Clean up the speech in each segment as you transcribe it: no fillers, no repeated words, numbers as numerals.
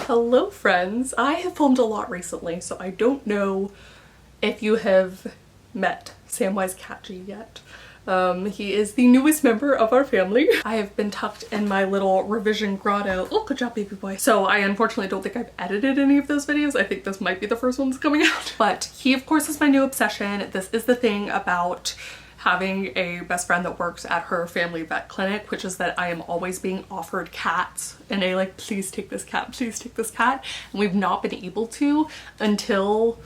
Hello friends! I have filmed a lot recently, so I don't know if you have met Samwise Catgee yet. He is the newest member of our family. I have been tucked in my little revision grotto. Oh, good job, baby boy. So I unfortunately don't think I've edited any of those videos. I think this might be the first one that's coming out. But he, of course, is my new obsession. This is the thing about having a best friend that works at her family vet clinic, which is that I am always being offered cats and they like, please take this cat, please take this cat. And we've not been able to until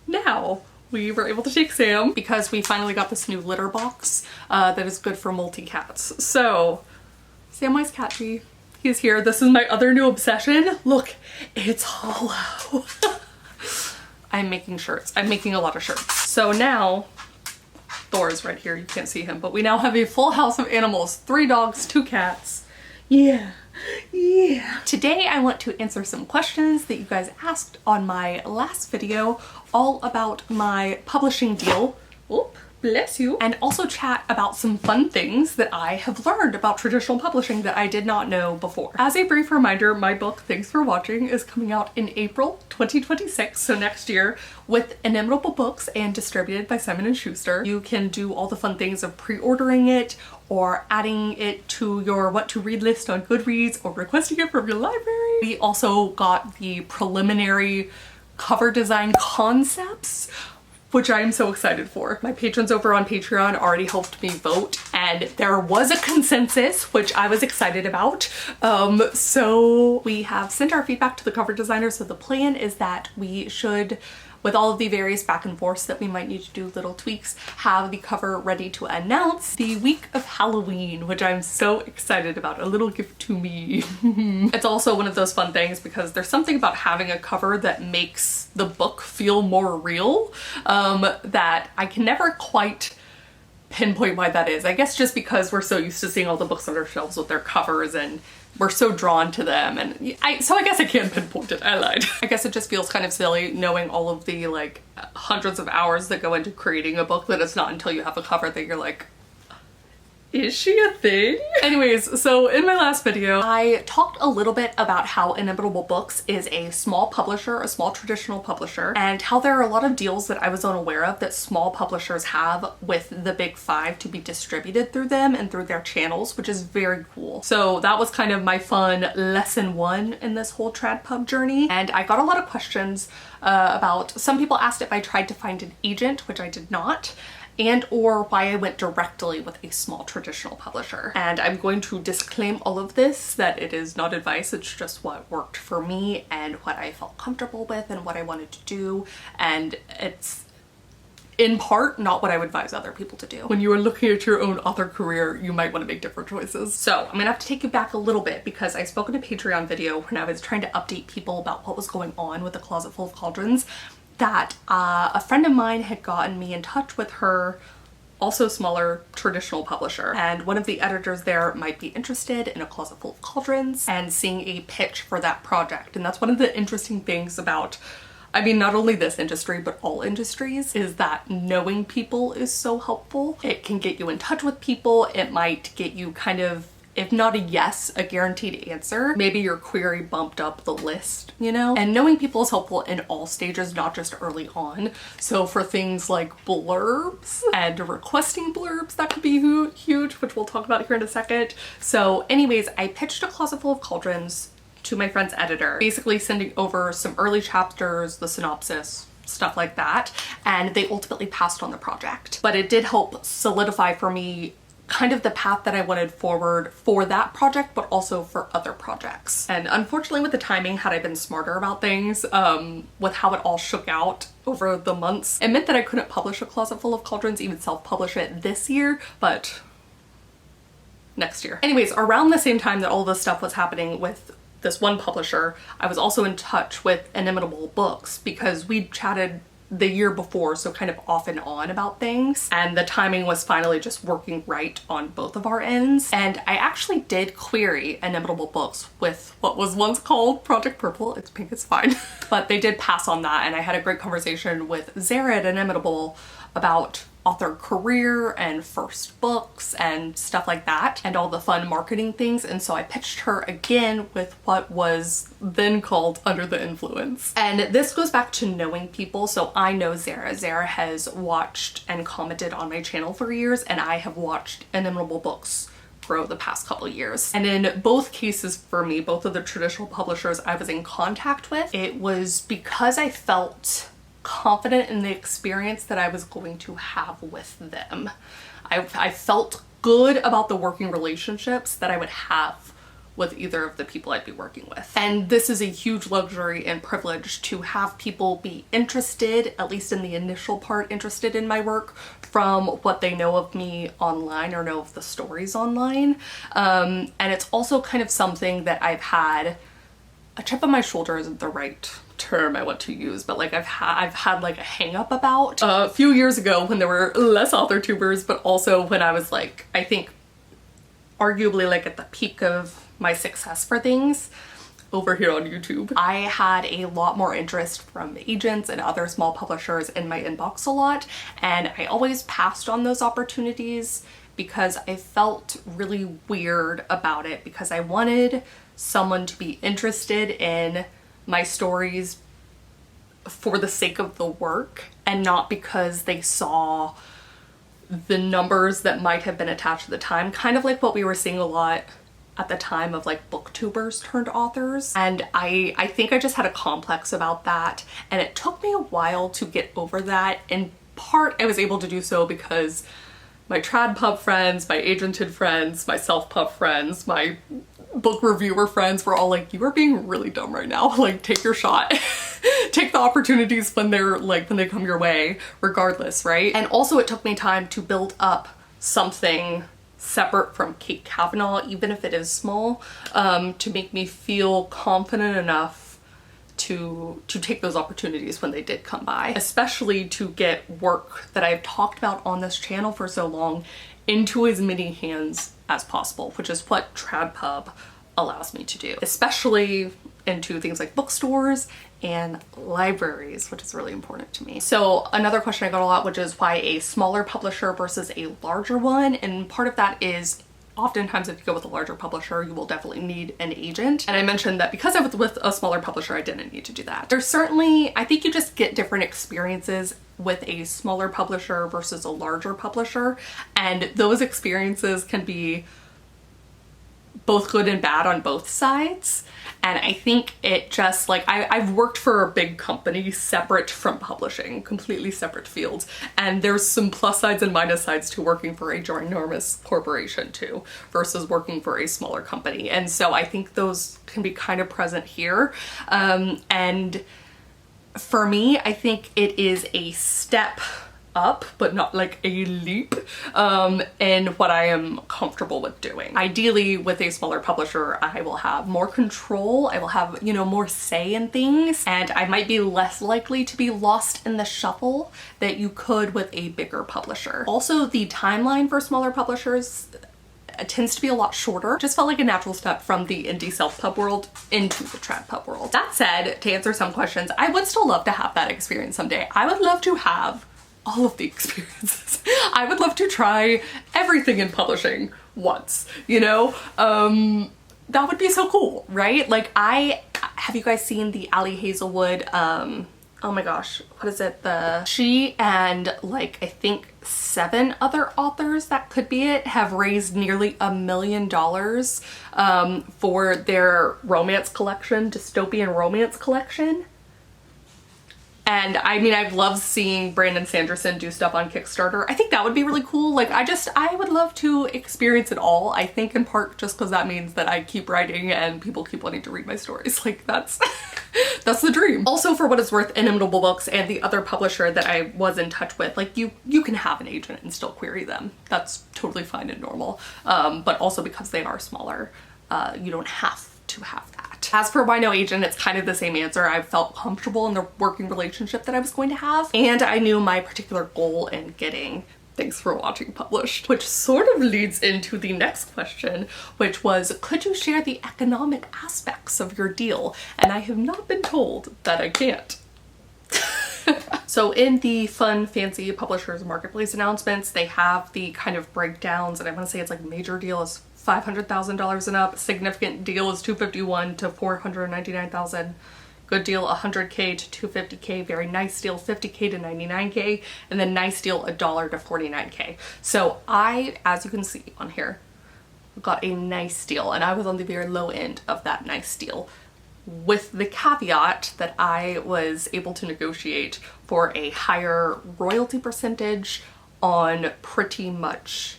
now. We were able to take Sam because we finally got this new litter box that is good for multi-cats. So Samwise Catgee, he's here. This is my other new obsession. Look, it's hollow. I'm making shirts. I'm making a lot of shirts. So now, Thor is right here. You can't see him, but we now have a full house of animals. 3 dogs, 2 cats. Yeah. Yeah. Today I want to answer some questions that you guys asked on my last video all about my publishing deal. Oop, bless you. And also chat about some fun things that I have learned about traditional publishing that I did not know before. As a brief reminder, my book, Thanks for Watching, is coming out in April 2026, so next year, with Inimitable Books and distributed by Simon & Schuster. You can do all the fun things of pre-ordering it, or adding it to your what to read list on Goodreads, or requesting it from your library. We also got the preliminary cover design concepts, which I am so excited for. My patrons over on Patreon already helped me vote, and there was a consensus, which I was excited about. So we have sent our feedback to the cover designer, so the plan is that we should, with all of the various back and forths that we might need to do little tweaks, have the cover ready to announce the week of Halloween, which I'm so excited about. A little gift to me. It's also one of those fun things because there's something about having a cover that makes the book feel more real, that I can never quite pinpoint why that is. I guess just because we're so used to seeing all the books on our shelves with their covers and we're so drawn to them, and so I guess I can't pinpoint it. I lied. I guess it just feels kind of silly knowing all of the like hundreds of hours that go into creating a book that it's not until you have a cover that you're like, is she a thing? Anyways, so in my last video, I talked a little bit about how Inimitable Books is a small publisher, a small traditional publisher, and how there are a lot of deals that I was unaware of that small publishers have with the big 5 to be distributed through them and through their channels, which is very cool. So that was kind of my fun lesson 1 in this whole tradpub journey. And I got a lot of questions about, some people asked if I tried to find an agent, which I did not, and or why I went directly with a small traditional publisher. And I'm going to disclaim all of this, that it is not advice, it's just what worked for me and what I felt comfortable with and what I wanted to do, and it's in part not what I would advise other people to do. When you are looking at your own author career, you might want to make different choices. So I'm gonna have to take you back a little bit because I spoke in a Patreon video when I was trying to update people about what was going on with the Closet Full of Cauldrons, that a friend of mine had gotten me in touch with her also smaller traditional publisher, and one of the editors there might be interested in a Closet Full of Cauldrons and seeing a pitch for that project. And that's one of the interesting things about, I mean, not only this industry, but all industries, is that knowing people is so helpful. It can get you in touch with people. It might get you kind of, if not a yes, a guaranteed answer. Maybe your query bumped up the list, you know? And knowing people is helpful in all stages, not just early on. So for things like blurbs and requesting blurbs, that could be huge, which we'll talk about here in a second. So anyways, I pitched a Closet Full of Cauldrons to my friend's editor, basically sending over some early chapters, the synopsis, stuff like that, and they ultimately passed on the project. But it did help solidify for me kind of the path that I wanted forward for that project, but also for other projects. And unfortunately with the timing, had I been smarter about things, with how it all shook out over the months, it meant that I couldn't publish a Closet Full of Cauldrons, even self-publish it this year, but next year. Anyways, around the same time that all this stuff was happening with this one publisher, I was also in touch with Inimitable Books because we chatted the year before, so kind of off and on about things, and the timing was finally just working right on both of our ends. And I actually did query Inimitable Books with what was once called Project Purple. It's pink, it's fine. But they did pass on that, and I had a great conversation with Zara at Inimitable about author career and first books and stuff like that, and all the fun marketing things. And so I pitched her again with what was then called Under the Influence. And this goes back to knowing people. So I know Zara. Zara has watched and commented on my channel for years, and I have watched Inimitable Books grow the past couple of years. And in both cases for me, both of the traditional publishers I was in contact with, it was because I felt confident in the experience that I was going to have with them. I felt good about the working relationships that I would have with either of the people I'd be working with. And this is a huge luxury and privilege to have people be interested, at least in the initial part, interested in my work from what they know of me online or know of the stories online. And it's also kind of something that I've had, a chip on my shoulder isn't the right term I want to use, but like I've had like a hang up about a few years ago when there were less author tubers, but also when I was like, I think arguably like at the peak of my success for things over here on YouTube. I had a lot more interest from agents and other small publishers in my inbox a lot, and I always passed on those opportunities because I felt really weird about it, because I wanted someone to be interested in my stories for the sake of the work and not because they saw the numbers that might have been attached at the time, kind of like what we were seeing a lot at the time of like booktubers turned authors. And I think I just had a complex about that, and it took me a while to get over that. In part I was able to do so because my tradpub friends, my agented friends, my self-pub friends, my book reviewer friends were all like, you are being really dumb right now, like take your shot. Take the opportunities when they're like, when they come your way, regardless, right? And also it took me time to build up something separate from Kate Kavanaugh, even if it is small, to make me feel confident enough to take those opportunities when they did come by, especially to get work that I've talked about on this channel for so long into as many hands as possible, which is what tradpub allows me to do, especially into things like bookstores and libraries, which is really important to me. So another question I got a lot, which is why a smaller publisher versus a larger one, and part of that is oftentimes if you go with a larger publisher, you will definitely need an agent. And I mentioned that because I was with a smaller publisher, I didn't need to do that. There's certainly, I think you just get different experiences with a smaller publisher versus a larger publisher, and those experiences can be both good and bad on both sides. And I think it just like, I've worked for a big company separate from publishing, completely separate fields, and there's some plus sides and minus sides to working for a ginormous corporation too versus working for a smaller company. And so I think those can be kind of present here. And for me, I think it is a step up, but not like a leap in what I am comfortable with doing. Ideally, with a smaller publisher, I will have more control, I will have, you know, more say in things, and I might be less likely to be lost in the shuffle that you could with a bigger publisher. Also, the timeline for smaller publishers tends to be a lot shorter. Just felt like a natural step from the indie self-pub world into the tradpub world. That said, to answer some questions, I would still love to have that experience someday. I would love to have all of the experiences. I would love to try everything in publishing once, you know? That would be so cool, right? Like have you guys seen the Ali Hazelwood, oh my gosh, what is it? She and like, I think 7 other authors, that could be it, have raised nearly $1 million for their romance collection, dystopian romance collection. And I mean, I've loved seeing Brandon Sanderson do stuff on Kickstarter. I think that would be really cool. Like, I would love to experience it all. I think in part just because that means that I keep writing and people keep wanting to read my stories. Like, that's the dream. Also, for what it's worth, Inimitable Books and the other publisher that I was in touch with, like you can have an agent and still query them. That's totally fine and normal. But also because they are smaller, you don't have to have that. As for why no agent, it's kind of the same answer. I felt comfortable in the working relationship that I was going to have, and I knew my particular goal in getting Thanks for Watching published, which sort of leads into the next question, which was, could you share the economic aspects of your deal? And I have not been told that I can't. So in the fun, fancy publishers marketplace announcements, they have the kind of breakdowns, and I want to say it's like major deal is $500,000 and up, significant deal is $251,000 to $499,000, good deal $100K to $250K, very nice deal $50K to $99K, and then nice deal $1 to $49K. So I, as you can see on here, got a nice deal, and I was on the very low end of that nice deal, with the caveat that I was able to negotiate for a higher royalty percentage on pretty much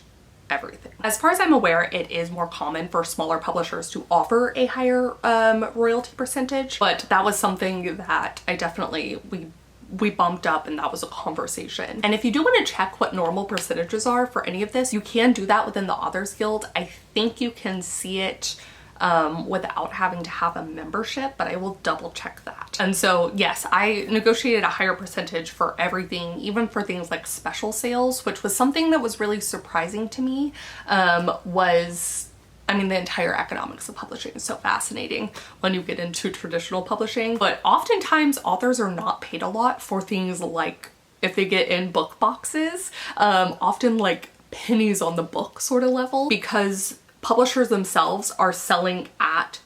everything. As far as I'm aware, it is more common for smaller publishers to offer a higher royalty percentage, but that was something that I definitely, we bumped up, and that was a conversation. And if you do want to check what normal percentages are for any of this, you can do that within the Authors Guild. I think you can see it without having to have a membership, but I will double check that. And so yes, I negotiated a higher percentage for everything, even for things like special sales, which was something that was really surprising to me. I mean, the entire economics of publishing is so fascinating when you get into traditional publishing, but oftentimes authors are not paid a lot for things like if they get in book boxes, often like pennies on the book sort of level, because publishers themselves are selling at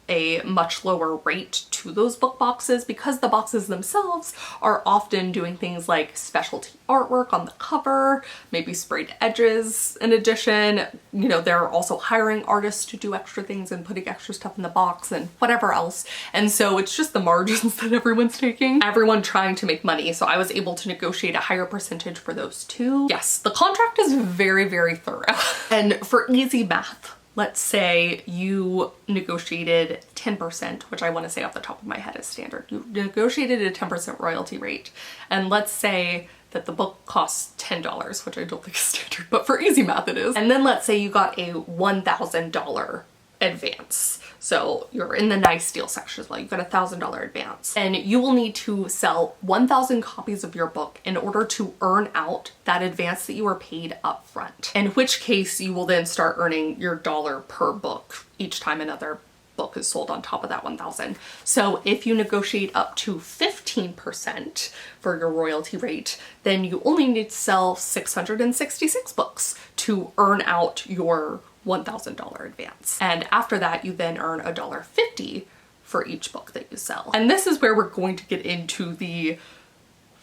a much lower rate to those book boxes, because the boxes themselves are often doing things like specialty artwork on the cover, maybe sprayed edges in addition. You know, they're also hiring artists to do extra things and putting extra stuff in the box and whatever else. And so it's just the margins that everyone's taking, everyone trying to make money. So I was able to negotiate a higher percentage for those too. Yes, the contract is very, very thorough. And for easy math, let's say you negotiated 10%, which I want to say off the top of my head is standard. You negotiated a 10% royalty rate. And let's say that the book costs $10, which I don't think is standard, but for easy math it is. And then let's say you got a $1,000 advance. So you're in the nice deal section as well. You got a $1,000 advance, and you will need to sell 1,000 copies of your book in order to earn out that advance that you were paid up front. In which case you will then start earning your dollar per book each time another book is sold on top of that 1,000. So if you negotiate up to 15% for your royalty rate, then you only need to sell 666 books to earn out your $1,000 advance. And after that, you then earn $1.50 for each book that you sell. And this is where we're going to get into the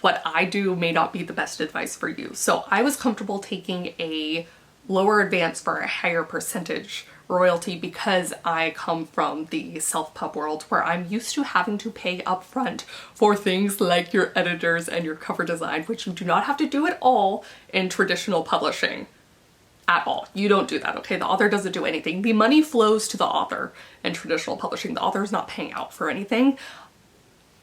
what I do may not be the best advice for you. So I was comfortable taking a lower advance for a higher percentage royalty because I come from the self-pub world where I'm used to having to pay upfront for things like your editors and your cover design, which you do not have to do at all in traditional publishing. At all. You don't do that, okay? The author doesn't do anything. The money flows to the author in traditional publishing. The author is not paying out for anything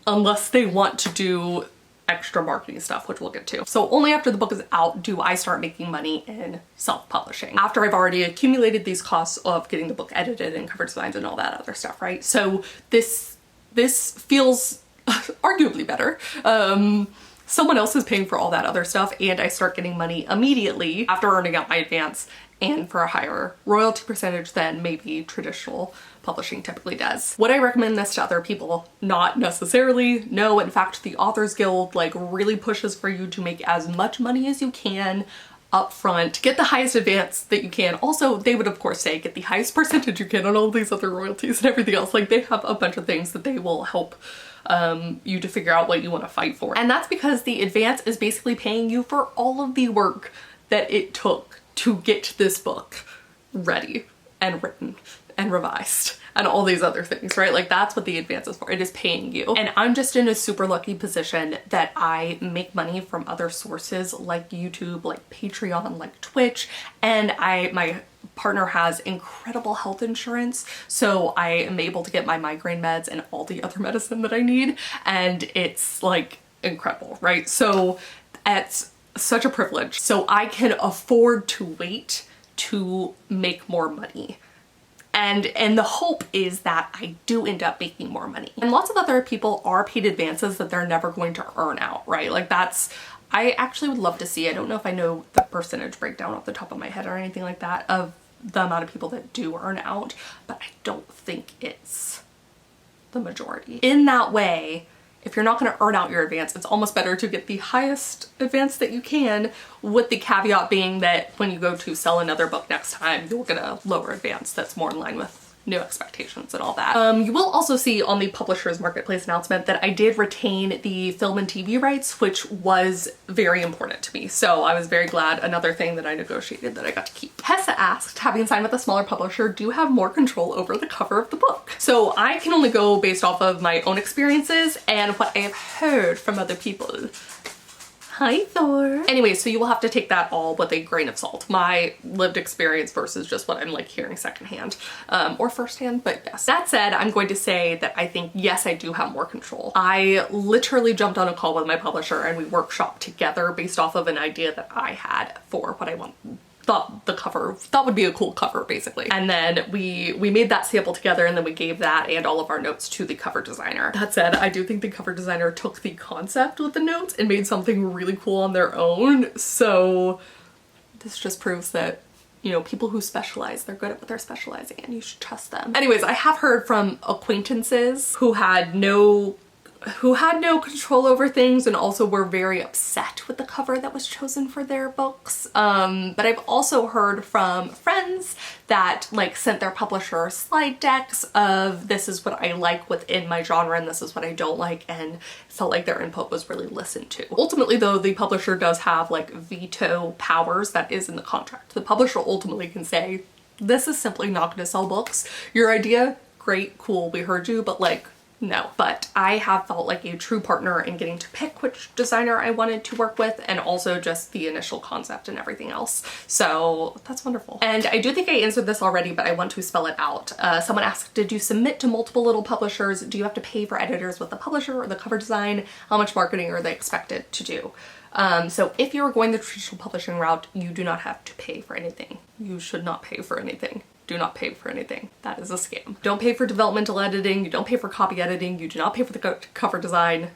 unless they want to do extra marketing stuff, which we'll get to. So only after the book is out do I start making money in self-publishing, after I've already accumulated these costs of getting the book edited and cover designs and all that other stuff, right? So this feels arguably better. Someone else is paying for all that other stuff, and I start getting money immediately after earning out my advance, and for a higher royalty percentage than maybe traditional publishing typically does. Would I recommend this to other people? Not necessarily. No, in fact, the Authors Guild like really pushes for you to make as much money as you can up front, get the highest advance that you can. Also, they would of course say get the highest percentage you can on all these other royalties and everything else. Like, they have a bunch of things that they will help you to figure out what you want to fight for. And that's because the advance is basically paying you for all of the work that it took to get this book ready and written and revised and all these other things, right? Like, that's what the advance is for. It is paying you. And I'm just in a super lucky position that I make money from other sources like YouTube, like Patreon, like Twitch, and my partner has incredible health insurance, so I am able to get my migraine meds and all the other medicine that I need, and it's like incredible, right? So it's such a privilege. So I can afford to wait to make more money. And the hope is that I do end up making more money. And lots of other people are paid advances that they're never going to earn out, right? Like, that's, I actually would love to see, I don't know if I know the percentage breakdown off the top of my head or anything like that of the amount of people that do earn out, but I don't think it's the majority. In that way, if you're not going to earn out your advance, it's almost better to get the highest advance that you can, with the caveat being that when you go to sell another book next time, you'll get a lower advance that's more in line with new expectations and all that. You will also see on the Publishers Marketplace announcement that I did retain the film and TV rights, which was very important to me. So I was very glad, another thing that I negotiated that I got to keep. Hessa asked, having signed with a smaller publisher, do you have more control over the cover of the book? So I can only go based off of my own experiences and what I have heard from other people. Hi, Thor. Anyway, so you will have to take that all with a grain of salt. My lived experience versus just what I'm like hearing secondhand or firsthand, but yes. That said, I'm going to say that I think, yes, I do have more control. I literally jumped on a call with my publisher and we workshopped together based off of an idea that I had for what I thought would be a cool cover, basically. And then we made that sample together, and then we gave that and all of our notes to the cover designer. That said, I do think the cover designer took the concept with the notes and made something really cool on their own. So this just proves that, you know, people who specialize, they're good at what they're specializing in. You should trust them. Anyways, I have heard from acquaintances who had no control over things and also were very upset with the cover that was chosen for their books. But I've also heard from friends that like sent their publisher slide decks of this is what I like within my genre and this is what I don't like, and felt like their input was really listened to. Ultimately though, the publisher does have like veto powers that is in the contract. The publisher ultimately can say, this is simply not going to sell books. Your idea, great, cool, we heard you, but like, no. But I have felt like a true partner in getting to pick which designer I wanted to work with, and also just the initial concept and everything else. So that's wonderful. And I do think I answered this already, but I want to spell it out. Someone asked, did you submit to multiple little publishers? Do you have to pay for editors with the publisher or the cover design? How much marketing are they expected to do? So if you're going the traditional publishing route, you do not have to pay for anything. You should not pay for anything. Do not pay for anything. That is a scam. Don't pay for developmental editing. You don't pay for copy editing. You do not pay for the cover design.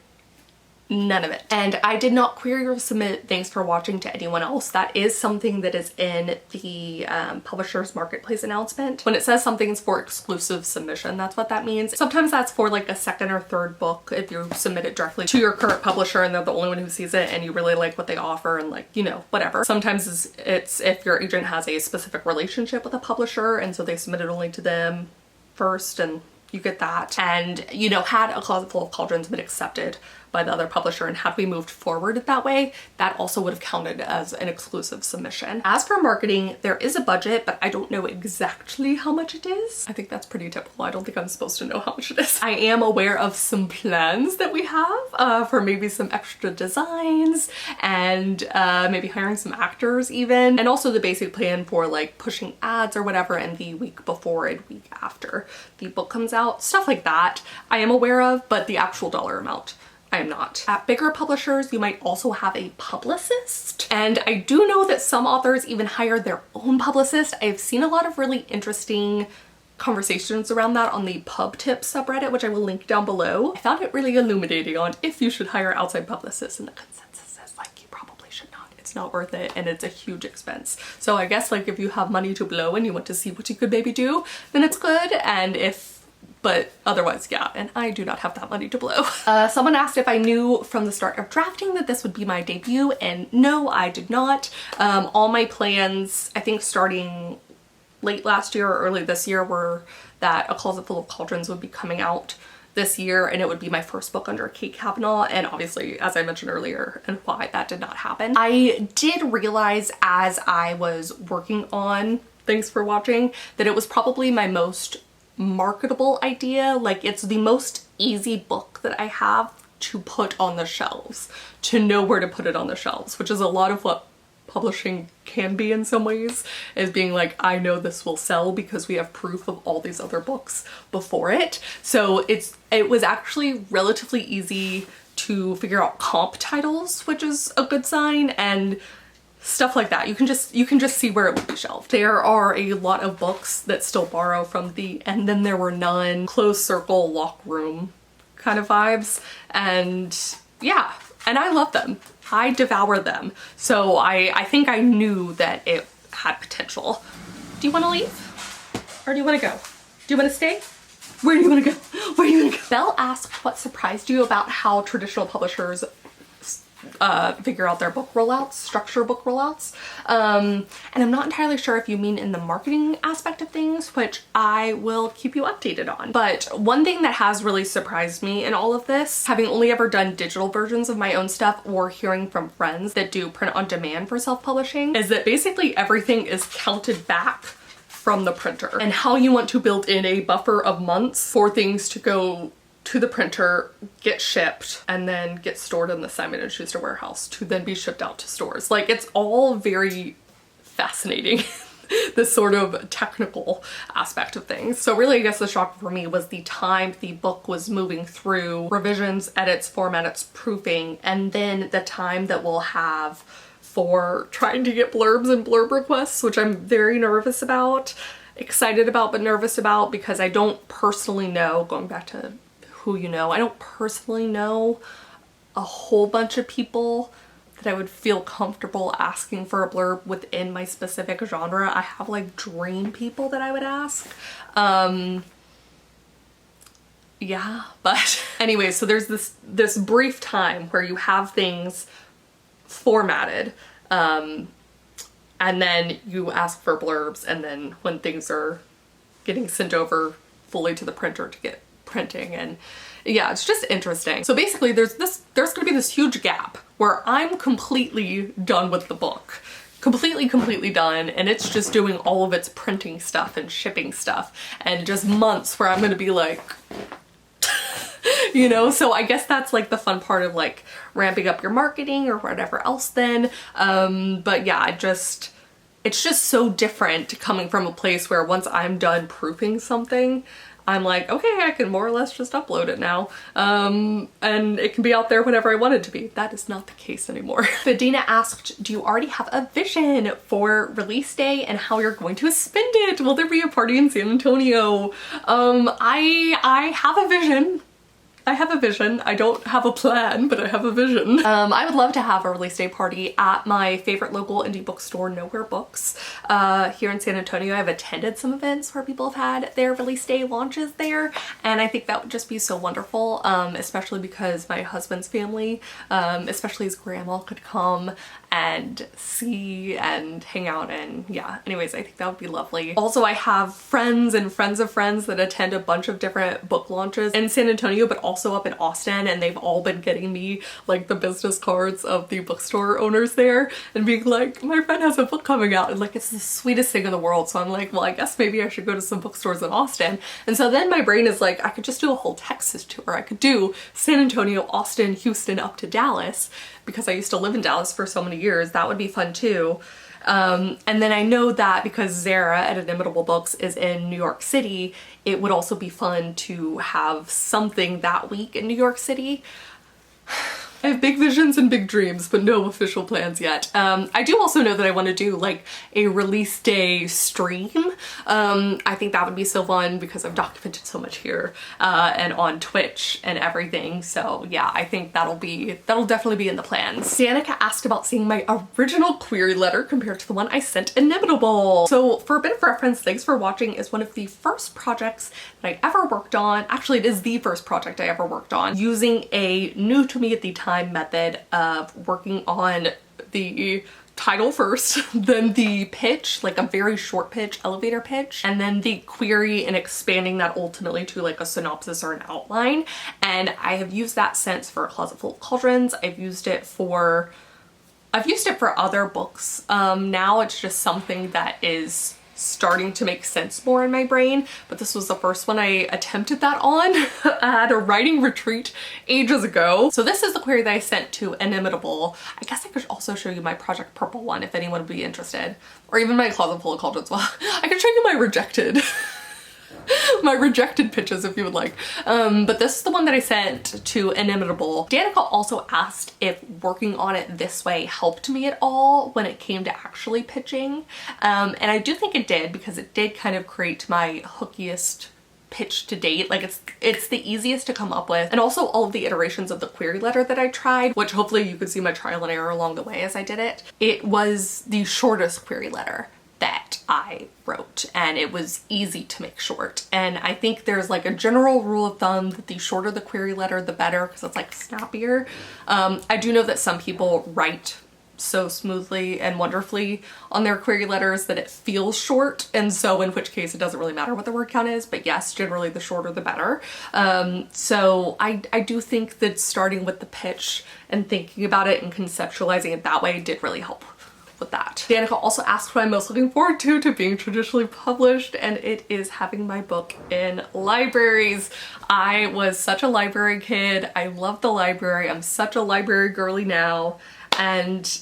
None of it. And I did not query or submit thanks for watching to anyone else. That is something that is in the Publishers Marketplace announcement. When it says something's for exclusive submission, that's what that means. Sometimes that's for like a second or third book if you submit it directly to your current publisher and they're the only one who sees it and you really like what they offer and like, you know, whatever. Sometimes it's if your agent has a specific relationship with a publisher and so they submit it only to them first and you get that. And, you know, had A Closet Full of Cauldrons been accepted by the other publisher and had we moved forward that way, that also would have counted as an exclusive submission. As for marketing, there is a budget, but I don't know exactly how much it is. I think that's pretty typical. I don't think I'm supposed to know how much it is. I am aware of some plans that we have for maybe some extra designs and maybe hiring some actors even, and also the basic plan for like pushing ads or whatever in the week before and week after the book comes out. Stuff like that I am aware of, but the actual dollar amount I am not. At bigger publishers, you might also have a publicist. And I do know that some authors even hire their own publicist. I've seen a lot of really interesting conversations around that on the pub tips subreddit, which I will link down below. I found it really illuminating on if you should hire outside publicists, and the consensus is like you probably should not. It's not worth it and it's a huge expense. So I guess like if you have money to blow and you want to see what you could maybe do, then it's good. And but otherwise, yeah, and I do not have that money to blow. Someone asked if I knew from the start of drafting that this would be my debut, and no, I did not. All my plans, I think starting late last year or early this year, were that A Closet Full of Cauldrons would be coming out this year and it would be my first book under Kate Kavanaugh, and obviously, as I mentioned earlier, and why that did not happen. I did realize as I was working on Thanks for Watching that it was probably my most marketable idea. Like, it's the most easy book that I have to put on the shelves, to know where to put it on the shelves, which is a lot of what publishing can be in some ways, is being like, I know this will sell because we have proof of all these other books before it. So it was actually relatively easy to figure out comp titles, which is a good sign, and stuff like that. You can just see where it would be shelved. There are a lot of books that still borrow from the "and then there were none" closed circle lock room kind of vibes, and yeah, and I love them. I devour them. So I think I knew that it had potential. Do you want to leave? Or do you want to go? Do you want to stay? Where do you want to go? Where do you want to go? Belle asked what surprised you about how traditional publishers figure out their book rollouts, structure book rollouts. And I'm not entirely sure if you mean in the marketing aspect of things, which I will keep you updated on. But one thing that has really surprised me in all of this, having only ever done digital versions of my own stuff or hearing from friends that do print on demand for self-publishing, is that basically everything is counted back from the printer, and how you want to build in a buffer of months for things to go to the printer, get shipped, and then get stored in the Simon & Schuster warehouse to then be shipped out to stores. Like, it's all very fascinating, this sort of technical aspect of things. So really, I guess the shock for me was the time the book was moving through revisions, edits, formats, proofing, and then the time that we'll have for trying to get blurbs and blurb requests, which I'm very nervous about, excited about, but nervous about, because I don't personally know, going back to who you know, I don't personally know a whole bunch of people that I would feel comfortable asking for a blurb within my specific genre. I have like dream people that I would ask. Yeah, but anyway, so there's this brief time where you have things formatted, and then you ask for blurbs, and then when things are getting sent over fully to the printer to get printing, and yeah, it's just interesting. So basically there's gonna be this huge gap where I'm completely done with the book. Completely done, and it's just doing all of its printing stuff and shipping stuff, and just months where I'm gonna be like, you know, so I guess that's like the fun part of like ramping up your marketing or whatever else then. But yeah, it's just so different coming from a place where once I'm done proofing something, I'm like, okay, I can more or less just upload it now. And it can be out there whenever I want it to be. That is not the case anymore. Fidina asked, do you already have a vision for release day and how you're going to spend it? Will there be a party in San Antonio? I have a vision. I have a vision. I don't have a plan, but I have a vision. I would love to have a release day party at my favorite local indie bookstore, Nowhere Books, here in San Antonio. I've attended some events where people have had their release day launches there, and I think that would just be so wonderful, especially because my husband's family, especially his grandma, could come and see and hang out, and yeah, anyways, I think that would be lovely. Also, I have friends and friends of friends that attend a bunch of different book launches in San Antonio, but also up in Austin, and they've all been getting me like the business cards of the bookstore owners there and being like, my friend has a book coming out, and like, it's the sweetest thing in the world. So I'm like, well, I guess maybe I should go to some bookstores in Austin. And so then my brain is like, I could just do a whole Texas tour. I could do San Antonio, Austin, Houston, up to Dallas, because I used to live in Dallas for so many years. That would be fun too. And then I know that because Zara at Inimitable Books is in New York City, it would also be fun to have something that week in New York City. I have big visions and big dreams, but no official plans yet. I do also know that I want to do like a release day stream. I think that would be so fun because I've documented so much here and on Twitch and everything. So yeah, I think that'll definitely be in the plans. Danica asked about seeing my original query letter compared to the one I sent Inimitable. So for a bit of reference, Thanks for Watching is one of the first projects that I ever worked on. Actually, it is the first project I ever worked on using a new to me at the time method of working on the title first, then the pitch, like a very short pitch, elevator pitch, and then the query and expanding that ultimately to like a synopsis or an outline. And I have used that since for A Closet Full of Cauldrons. I've used it for other books. Now it's just something that is starting to make sense more in my brain, but this was the first one I attempted that on. I had a writing retreat ages ago. So this is the query that I sent to Inimitable. I guess I could also show you my Project Purple one if anyone would be interested, or even my Closet Full of Cauldrons. Well, I could show you my rejected my rejected pitches if you would like. But this is the one that I sent to Inimitable. Danica also asked if working on it this way helped me at all when it came to actually pitching. And I do think it did, because it did kind of create my hookiest pitch to date. Like it's the easiest to come up with, and also all of the iterations of the query letter that I tried, which hopefully you could see my trial and error along the way as I did it. It was the shortest query letter that I wrote, and it was easy to make short. And I think there's like a general rule of thumb that the shorter the query letter, the better, because it's like snappier. I do know that some people write so smoothly and wonderfully on their query letters that it feels short, and so in which case it doesn't really matter what the word count is, but yes, generally the shorter the better. So I do think that starting with the pitch and thinking about it and conceptualizing it that way did really help with that. Danica also asked what I'm most looking forward to being traditionally published, and it is having my book in libraries. I was such a library kid. I love the library. I'm such a library girly now, and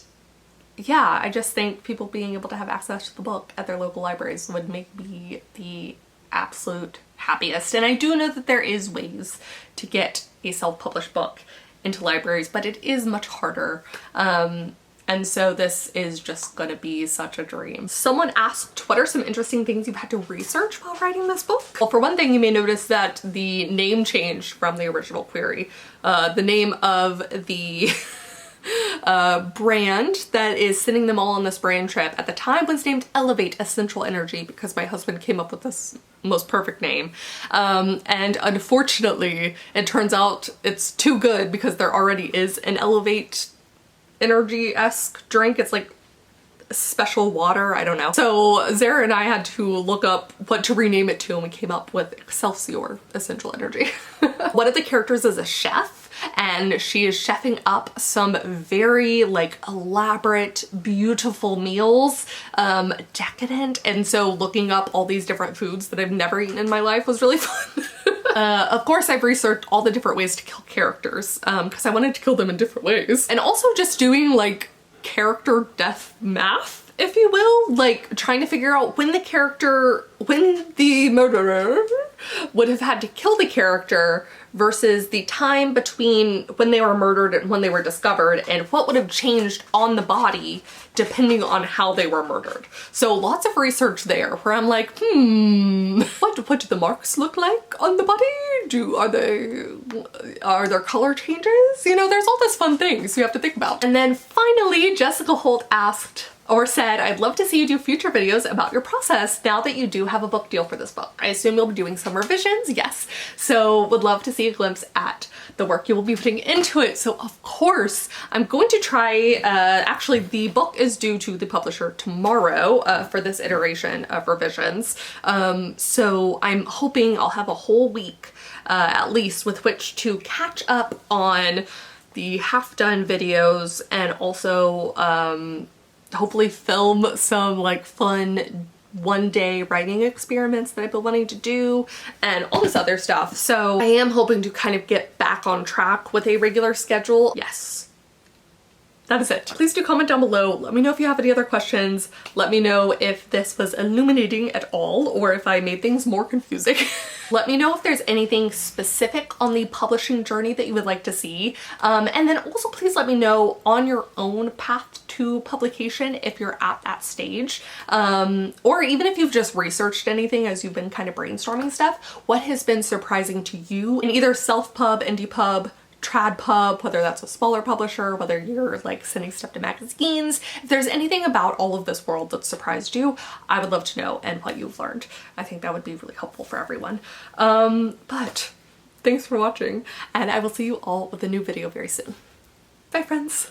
yeah, I just think people being able to have access to the book at their local libraries would make me the absolute happiest. And I do know that there is ways to get a self-published book into libraries, but it is much harder. And so this is just gonna be such a dream. Someone asked, what are some interesting things you've had to research while writing this book? Well, for one thing, you may notice that the name changed from the original query. The name of the brand that is sending them all on this brand trip at the time was named Elevate Essential Energy, because my husband came up with this most perfect name. And unfortunately, it turns out it's too good because there already is an Elevate Energy-esque drink. It's like special water, I don't know. So Zara and I had to look up what to rename it to, and we came up with Excelsior Essential Energy. One of the characters is a chef, and she is chefing up some very like elaborate, beautiful meals, decadent, and so looking up all these different foods that I've never eaten in my life was really fun. Of course, I've researched all the different ways to kill characters, because I wanted to kill them in different ways. And also just doing like character death math, if you will, like trying to figure out when the murderer would have had to kill the character versus the time between when they were murdered and when they were discovered, and what would have changed on the body depending on how they were murdered. So lots of research there where I'm like, what do the marks look like on the body? Are there color changes? You know, there's all this fun things you have to think about. And then finally, Jessica Holt asked, or said, I'd love to see you do future videos about your process now that you do have a book deal for this book. I assume you'll be doing some revisions, yes. So would love to see a glimpse at the work you will be putting into it. So of course, I'm going to try, actually the book is due to the publisher tomorrow for this iteration of revisions. So I'm hoping I'll have a whole week at least with which to catch up on the half-done videos, and also hopefully film some like fun one-day writing experiments that I've been wanting to do and all this other stuff. So I am hoping to kind of get back on track with a regular schedule. Yes. That is it. Please do comment down below. Let me know if you have any other questions. Let me know if this was illuminating at all or if I made things more confusing. Let me know if there's anything specific on the publishing journey that you would like to see. And then also please let me know on your own path to publication if you're at that stage. Or even if you've just researched anything as you've been kind of brainstorming stuff, what has been surprising to you in either self-pub, indie pub, tradpub, whether that's a smaller publisher, whether you're like sending stuff to magazines. If there's anything about all of this world that surprised you, I would love to know, and what you've learned. I think that would be really helpful for everyone. But thanks for watching, and I will see you all with a new video very soon. Bye friends!